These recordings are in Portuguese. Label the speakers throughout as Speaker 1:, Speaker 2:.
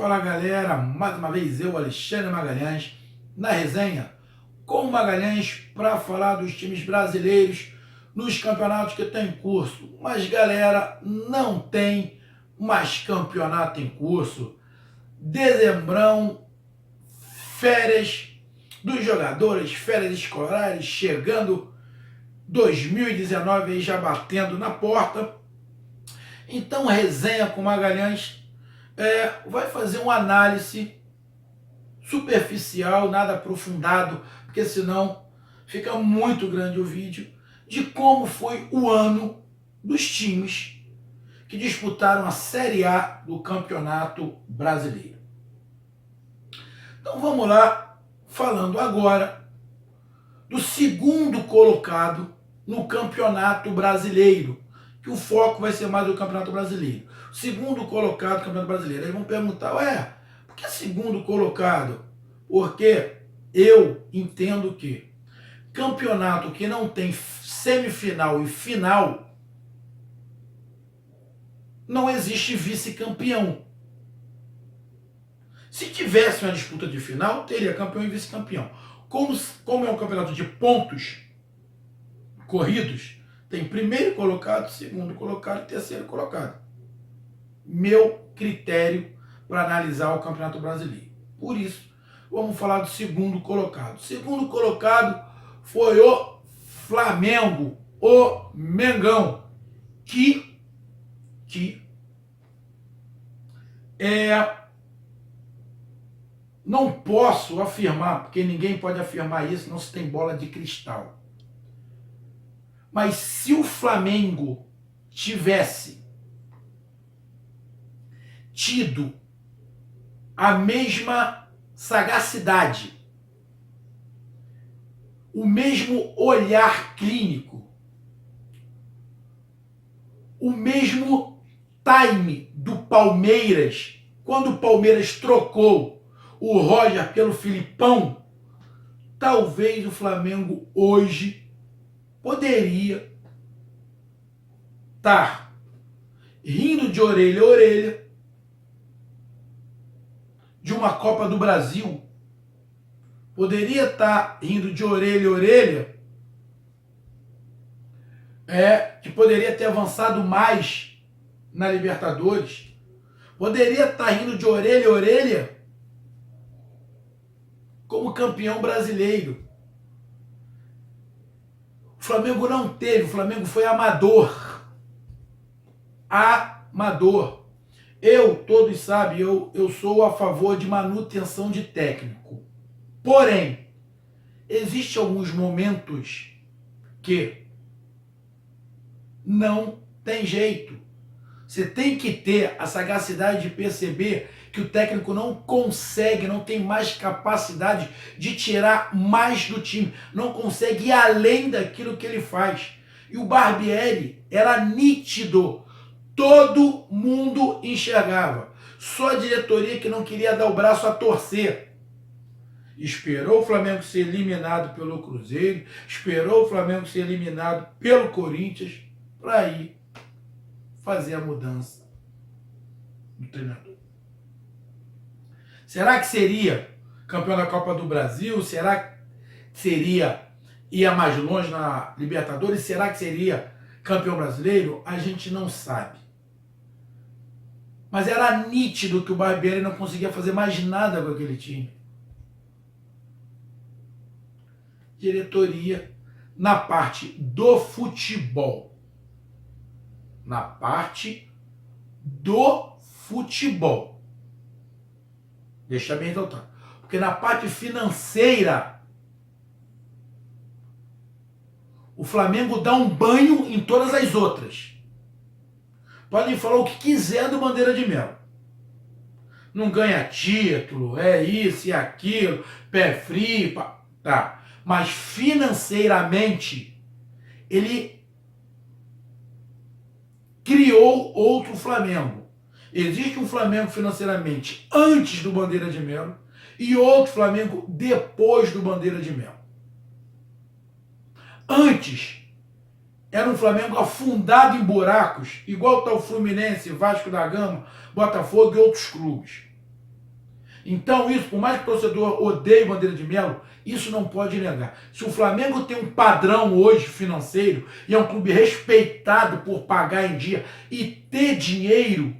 Speaker 1: Fala galera, mais uma vez eu, Alexandre Magalhães, na resenha com o Magalhães para falar dos times brasileiros nos campeonatos que estão em curso. Mas galera, não tem mais campeonato em curso. Dezembrão, férias dos jogadores, férias escolares, chegando 2019 aí já batendo na porta. Então resenha com o Magalhães vai fazer uma análise superficial, nada aprofundado, porque senão fica muito grande o vídeo, de como foi o ano dos times que disputaram a Série A do Campeonato Brasileiro. Então vamos lá, falando agora do segundo colocado no Campeonato Brasileiro, que o foco vai ser mais do Campeonato Brasileiro. Segundo colocado do Campeonato Brasileiro. Aí vão perguntar, por que segundo colocado? Porque eu entendo que campeonato que não tem semifinal e final, não existe vice-campeão. Se tivesse uma disputa de final, teria campeão e vice-campeão. Como é um campeonato de pontos corridos, tem primeiro colocado, segundo colocado e terceiro colocado. Meu critério para analisar o Campeonato Brasileiro. Por isso, vamos falar do segundo colocado. O segundo colocado foi o Flamengo, o Mengão, que não posso afirmar, porque ninguém pode afirmar isso, não se tem bola de cristal. Mas se o Flamengo tivesse tido a mesma sagacidade, o mesmo olhar clínico, o mesmo time do Palmeiras, quando o Palmeiras trocou o Roger pelo Filipão, talvez o Flamengo hoje poderia estar rindo de orelha a orelha de uma Copa do Brasil, poderia estar rindo de orelha a orelha, que poderia ter avançado mais na Libertadores, poderia estar rindo de orelha a orelha como campeão brasileiro. O Flamengo não teve, o Flamengo foi amador. Amador. Todos sabem, eu sou a favor de manutenção de técnico. Porém, existem alguns momentos que não tem jeito. Você tem que ter a sagacidade de perceber que o técnico não consegue, não tem mais capacidade de tirar mais do time, não consegue ir além daquilo que ele faz. E o Barbieri era nítido, todo mundo enxergava, só a diretoria que não queria dar o braço a torcer. Esperou o Flamengo ser eliminado pelo Cruzeiro, esperou o Flamengo ser eliminado pelo Corinthians para ir fazer a mudança do treinador. Será que seria campeão da Copa do Brasil? Será que ia mais longe na Libertadores? Será que seria campeão brasileiro? A gente não sabe. Mas era nítido que o Barbieri não conseguia fazer mais nada com aquele time. Diretoria na parte do futebol. Na parte do futebol. Deixa bem resultado. Porque na parte financeira, o Flamengo dá um banho em todas as outras. Podem falar o que quiser do Bandeira de Melo. Não ganha título, é isso e aquilo, pé frio, tá. Mas financeiramente, ele criou outro Flamengo. Existe um Flamengo financeiramente antes do Bandeira de Melo e outro Flamengo depois do Bandeira de Melo. Antes, era um Flamengo afundado em buracos, igual está o Fluminense, Vasco da Gama, Botafogo e outros clubes. Então isso, por mais que o torcedor odeie Bandeira de Melo, isso não pode negar. Se o Flamengo tem um padrão hoje financeiro e é um clube respeitado por pagar em dia e ter dinheiro,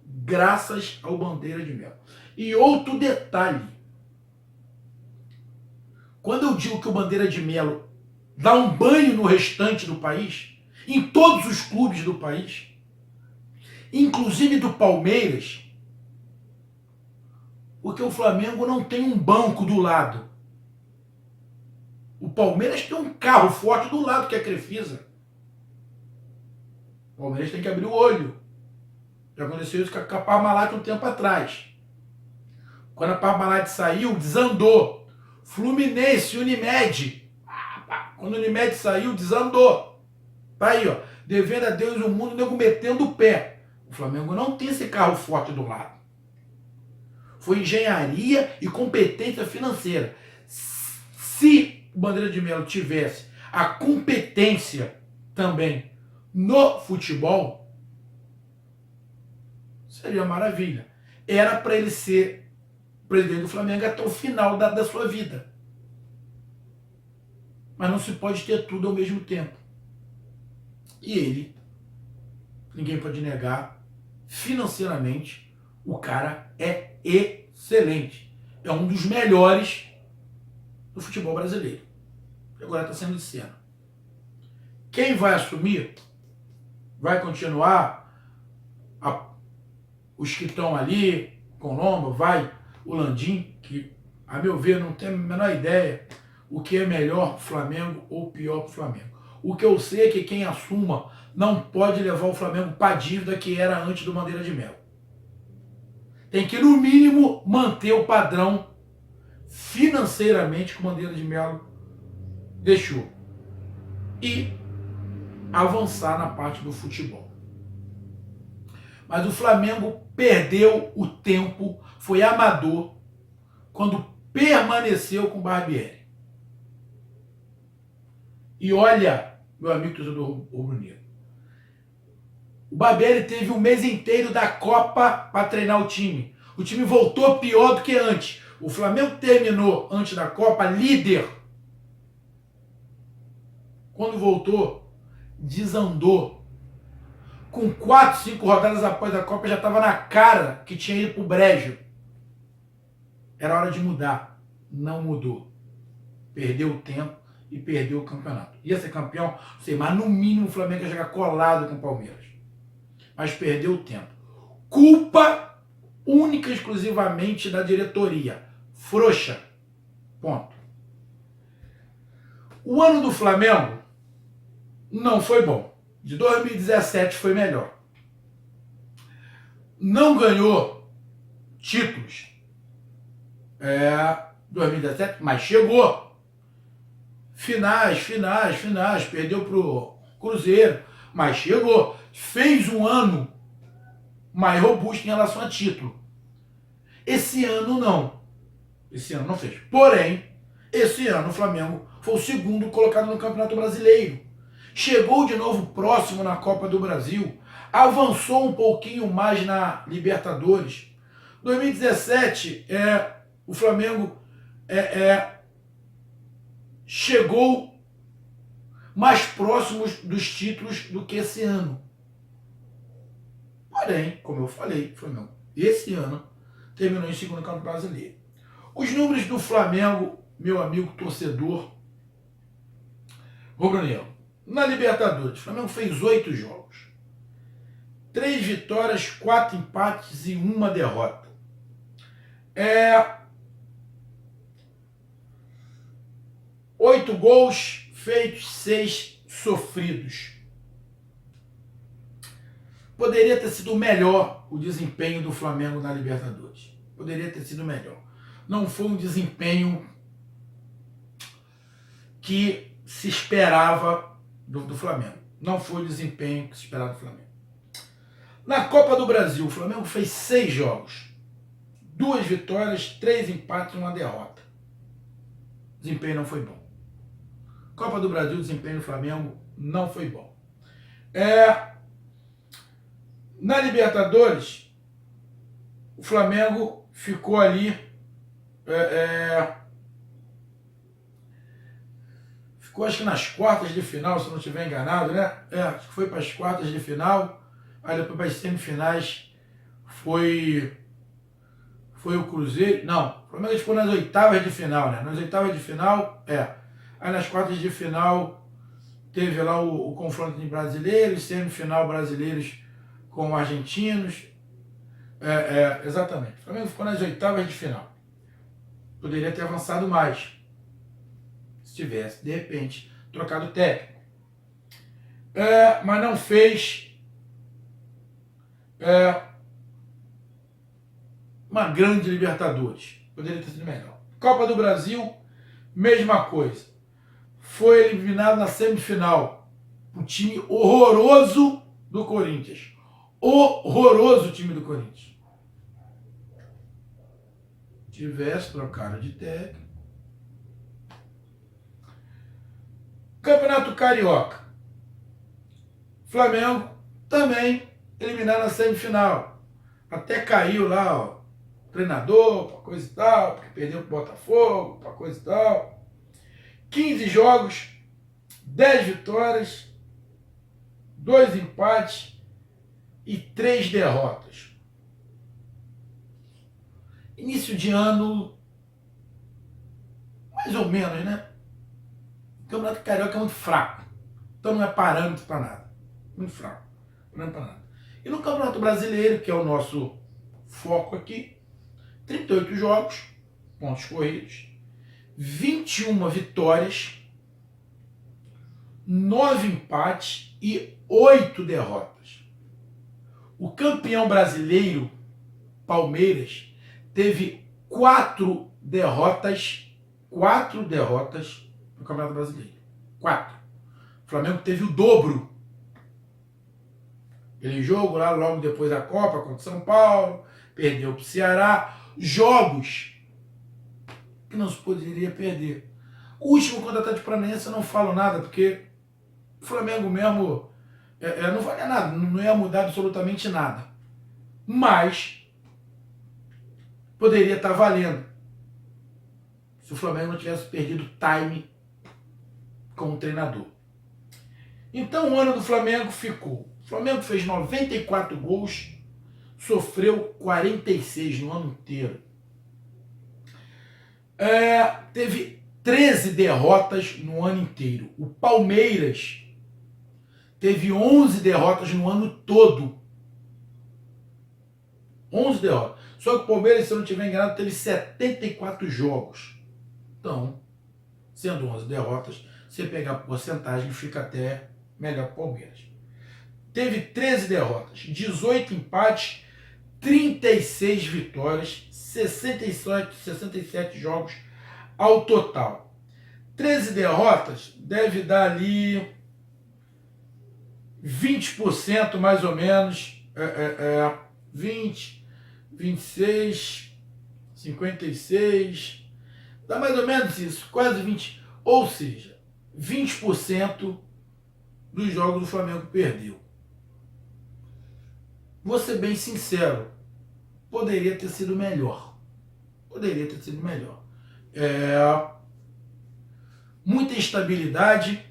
Speaker 1: graças ao Bandeira de Melo. E outro detalhe, quando eu digo que o Bandeira de Melo dá um banho no restante do país, em todos os clubes do país, inclusive do Palmeiras, porque o Flamengo não tem um banco do lado. O Palmeiras tem um carro forte do lado, que é a Crefisa. O Palmeiras tem que abrir o olho. Já aconteceu isso com a Parmalat um tempo atrás. Quando a Parmalat saiu, desandou. Fluminense, Unimed. Quando o Unimed saiu, desandou. Tá aí, ó. Devendo a Deus e o mundo, o nego metendo o pé. O Flamengo não tem esse carro forte do lado. Foi engenharia e competência financeira. Se o Bandeira de Melo tivesse a competência também no futebol, seria maravilha. Era para ele ser presidente do Flamengo até o final da sua vida. Mas não se pode ter tudo ao mesmo tempo. E ele, ninguém pode negar, financeiramente, o cara é excelente. É um dos melhores do futebol brasileiro. E agora está sendo de cena. Quem vai assumir, vai continuar os que estão ali, Colombo, vai o Landim, que, a meu ver, não tem a menor ideia o que é melhor pro Flamengo ou pior pro Flamengo. O que eu sei é que quem assuma não pode levar o Flamengo para a dívida que era antes do Bandeira de Melo. Tem que, no mínimo, manter o padrão financeiramente que o Bandeira de Melo deixou. E avançar na parte do futebol. Mas o Flamengo perdeu o tempo, foi amador, quando permaneceu com o Barbieri. E olha, meu amigo torcedor rubro-negro, o Barbieri teve um mês inteiro da Copa para treinar o time. O time voltou pior do que antes. O Flamengo terminou, antes da Copa, líder. Quando voltou, desandou. Com 4, 5 rodadas após a Copa, já estava na cara que tinha ido pro brejo. Era hora de mudar. Não mudou. Perdeu o tempo e perdeu o campeonato. Ia ser campeão, não sei, mas no mínimo o Flamengo ia jogar colado com o Palmeiras. Mas perdeu o tempo. Culpa única e exclusivamente da diretoria. Frouxa. Ponto. O ano do Flamengo não foi bom. De 2017 foi melhor. Não ganhou títulos 2017, mas chegou. Finais, perdeu pro Cruzeiro, mas chegou. Fez um ano mais robusto em relação a título. Esse ano não. Esse ano não fez. Porém, esse ano o Flamengo foi o segundo colocado no Campeonato Brasileiro. Chegou de novo próximo na Copa do Brasil. Avançou um pouquinho mais na Libertadores. 2017, o Flamengo chegou mais próximos dos títulos do que esse ano. Porém, como eu falei, Flamengo, esse ano terminou em segundo Campeonato Brasileiro. Os números do Flamengo, meu amigo torcedor rubro-negro, na Libertadores, o Flamengo fez 8 jogos. 3 vitórias, 4 empates e 1 derrota. 8 gols feitos, 6 sofridos. Poderia ter sido melhor o desempenho do Flamengo na Libertadores. Poderia ter sido melhor. Não foi um desempenho que se esperava do Flamengo. Não foi o desempenho que se esperava do Flamengo. Na Copa do Brasil, o Flamengo fez 6 jogos. 2 vitórias, 3 empates e 1 derrota. O desempenho não foi bom. Copa do Brasil, o desempenho do Flamengo não foi bom. Na Libertadores, o Flamengo ficou ali, ficou acho que nas quartas de final, se não estiver enganado, né? Acho que foi para as quartas de final, aí depois para as semifinais foi o Cruzeiro, não, o Flamengo ficou nas oitavas de final, né? Nas oitavas de final, aí nas quartas de final teve lá o confronto de brasileiros, semifinal brasileiros com argentinos, exatamente, o Flamengo ficou nas oitavas de final, poderia ter avançado mais, se tivesse, de repente, trocado técnico, mas não fez, uma grande Libertadores. Poderia ter sido melhor. Copa do Brasil, mesma coisa. Foi eliminado na semifinal. Um time horroroso do Corinthians. Horroroso o time do Corinthians. Tivesse trocado de técnico. Campeonato Carioca. Flamengo também eliminado na semifinal. Até caiu lá, ó, treinador, pra coisa e tal, porque perdeu pro Botafogo, pra coisa e tal. 15 jogos, 10 vitórias, 2 empates e 3 derrotas. Início de ano, mais ou menos, né? O Campeonato Carioca é muito fraco. Então não é parâmetro para nada. Muito fraco. Não é para nada. E no Campeonato Brasileiro, que é o nosso foco aqui, 38 jogos, pontos corridos, 21 vitórias, 9 empates e 8 derrotas. O campeão brasileiro, Palmeiras, teve 4 derrotas no Campeonato Brasileiro. 4. O Flamengo teve o dobro. Aquele jogo lá logo depois da Copa contra o São Paulo, perdeu para o Ceará. Jogos que não se poderia perder. O último contra o Atlético Paranaense eu não falo nada, porque o Flamengo mesmo não valia nada, não ia mudar absolutamente nada. Mas poderia estar valendo se o Flamengo não tivesse perdido time com o treinador. Então o ano do Flamengo ficou. O Flamengo fez 94 gols, sofreu 46 no ano inteiro. Teve 13 derrotas no ano inteiro. O Palmeiras teve 11 derrotas no ano todo. 11 derrotas. Só que o Palmeiras, se eu não estiver enganado, teve 74 jogos. Então, sendo 11 derrotas, você pegar a porcentagem, fica até melhor que o Palmeiras. Teve 13 derrotas, 18 empates, 36 vitórias, 67 jogos ao total. 13 derrotas deve dar ali 20% mais ou menos, 20, 26, 56, dá mais ou menos isso, quase 20, ou seja, 20% dos jogos do Flamengo perdeu. Vou ser bem sincero, poderia ter sido melhor. Poderia ter sido melhor. Muita instabilidade.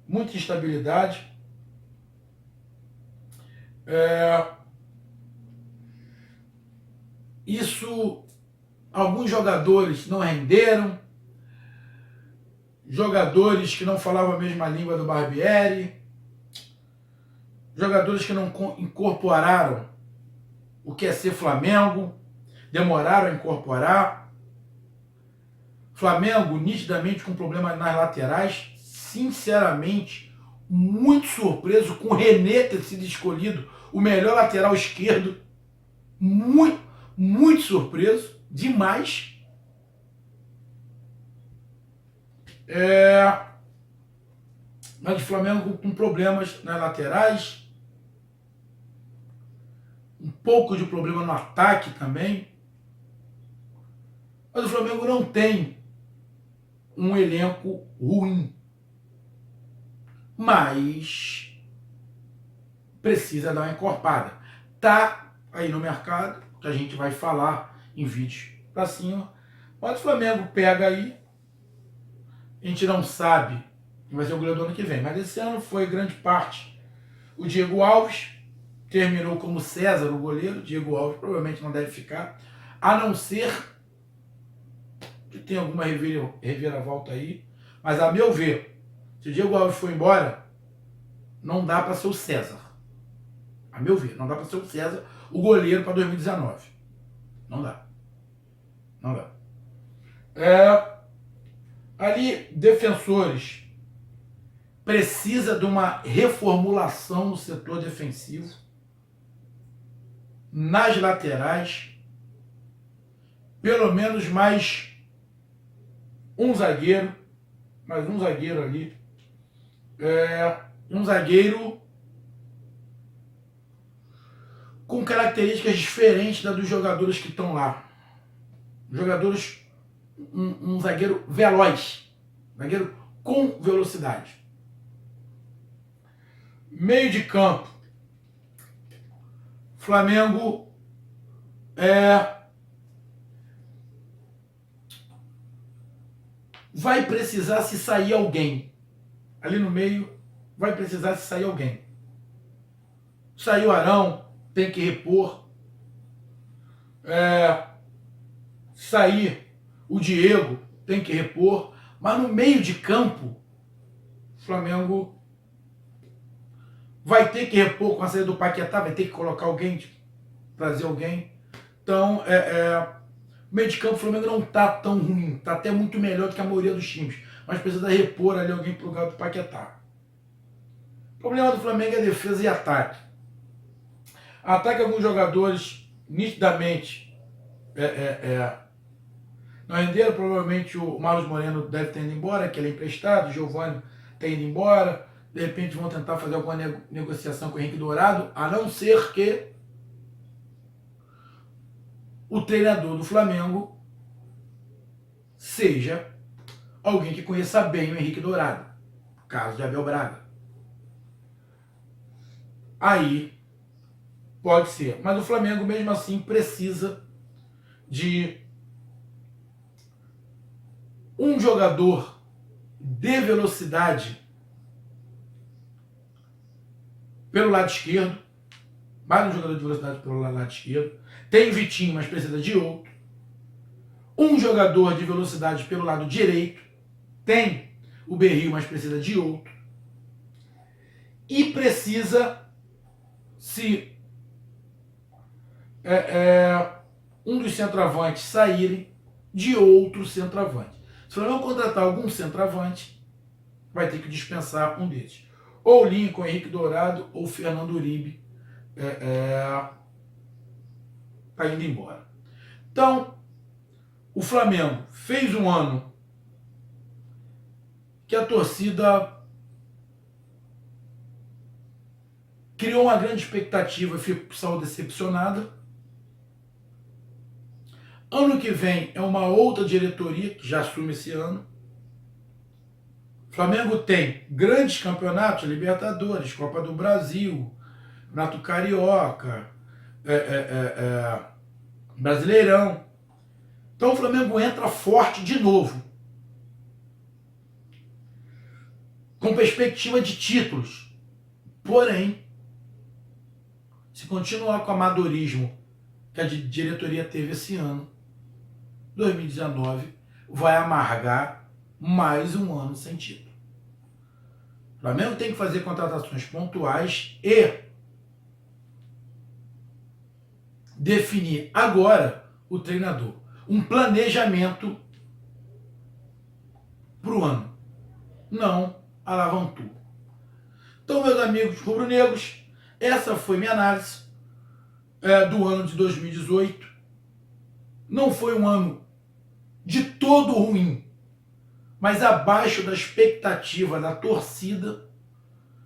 Speaker 1: Muita instabilidade. Isso, alguns jogadores não renderam. Jogadores que não falavam a mesma língua do Barbieri. Jogadores que não incorporaram o que é ser Flamengo, demoraram a incorporar. Flamengo, nitidamente, com problemas nas laterais. Sinceramente, muito surpreso com o René ter sido escolhido o melhor lateral esquerdo. Muito, muito surpreso. Demais. Mas o Flamengo com problemas nas laterais. Um pouco de problema no ataque também. Mas o Flamengo não tem um elenco ruim. Mas precisa dar uma encorpada. Tá aí no mercado, que a gente vai falar em vídeos para cima. Mas o Flamengo pega aí, a gente não sabe quem vai ser o goleiro do ano que vem, mas esse ano foi grande parte o Diego Alves, terminou como César, o goleiro. Diego Alves provavelmente não deve ficar, a não ser que tenha alguma reviravolta aí, mas a meu ver, se o Diego Alves for embora, não dá para ser o César. A meu ver, não dá para ser o César o goleiro para 2019. Não dá. Não dá. Ali, defensores, precisa de uma reformulação no setor defensivo, nas laterais, pelo menos mais um zagueiro ali, um zagueiro com características diferentes das dos jogadores que estão lá. Jogadores, um zagueiro veloz, zagueiro com velocidade. Meio de campo, Flamengo vai precisar se sair alguém. Ali no meio vai precisar se sair alguém. Saiu Arão, tem que repor. Sair o Diego, tem que repor. Mas no meio de campo, o Flamengo vai ter que repor com a saída do Paquetá, vai ter que colocar alguém, trazer alguém. Então, o meio de campo do Flamengo não está tão ruim, está até muito melhor do que a maioria dos times, mas precisa repor ali alguém para o lugar do Paquetá. O problema do Flamengo é defesa e ataque. Ataque, alguns jogadores nitidamente não renderam. Provavelmente o Marlos Moreno deve ter ido embora, que ele é emprestado, o Giovani está indo embora. De repente vão tentar fazer alguma negociação com o Henrique Dourado, a não ser que o treinador do Flamengo seja alguém que conheça bem o Henrique Dourado, caso de Abel Braga. Aí pode ser, mas o Flamengo mesmo assim precisa de um jogador de velocidade pelo lado esquerdo, mais um jogador de velocidade pelo lado esquerdo. Tem Vitinho, mas precisa de outro. Um jogador de velocidade pelo lado direito. Tem o Berrio, mas precisa de outro. E precisa, se um dos centroavantes saírem, de outro centroavante. Se não contratar algum centroavante, vai ter que dispensar um deles. Ou Lincoln, Henrique Dourado, ou Fernando Uribe está indo embora. Então, o Flamengo fez um ano que a torcida criou uma grande expectativa e saiu decepcionada. Ano que vem é uma outra diretoria que já assume esse ano. O Flamengo tem grandes campeonatos, Libertadores, Copa do Brasil, Campeonato Carioca, Brasileirão. Então o Flamengo entra forte de novo, com perspectiva de títulos. Porém, se continuar com o amadorismo que a diretoria teve esse ano, 2019 vai amargar mais um ano sem título. O Flamengo tem que fazer contratações pontuais e definir agora o treinador. Um planejamento para o ano. Não alavantou. Então, meus amigos rubro-negros, essa foi minha análise do ano de 2018. Não foi um ano de todo ruim, mas abaixo da expectativa da torcida.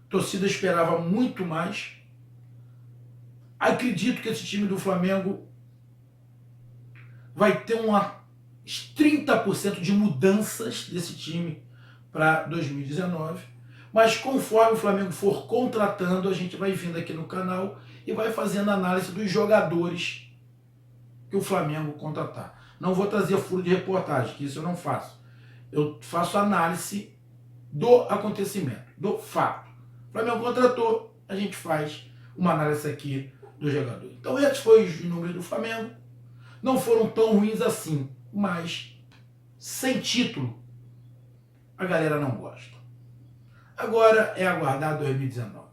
Speaker 1: A torcida esperava muito mais. Acredito que esse time do Flamengo vai ter uns 30% de mudanças desse time para 2019. Mas conforme o Flamengo for contratando, a gente vai vindo aqui no canal e vai fazendo análise dos jogadores que o Flamengo contratar. Não vou trazer furo de reportagem, que isso eu não faço. Eu faço análise do acontecimento, do fato. O Flamengo contratou, a gente faz uma análise aqui do jogador. Então esses foram os números do Flamengo. Não foram tão ruins assim, mas sem título a galera não gosta. Agora é aguardar 2019.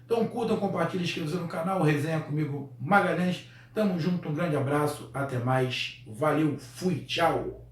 Speaker 1: Então curtam, compartilhem, inscrevam-se no canal, resenha comigo Magalhães. Tamo junto, um grande abraço, até mais, valeu, fui, tchau!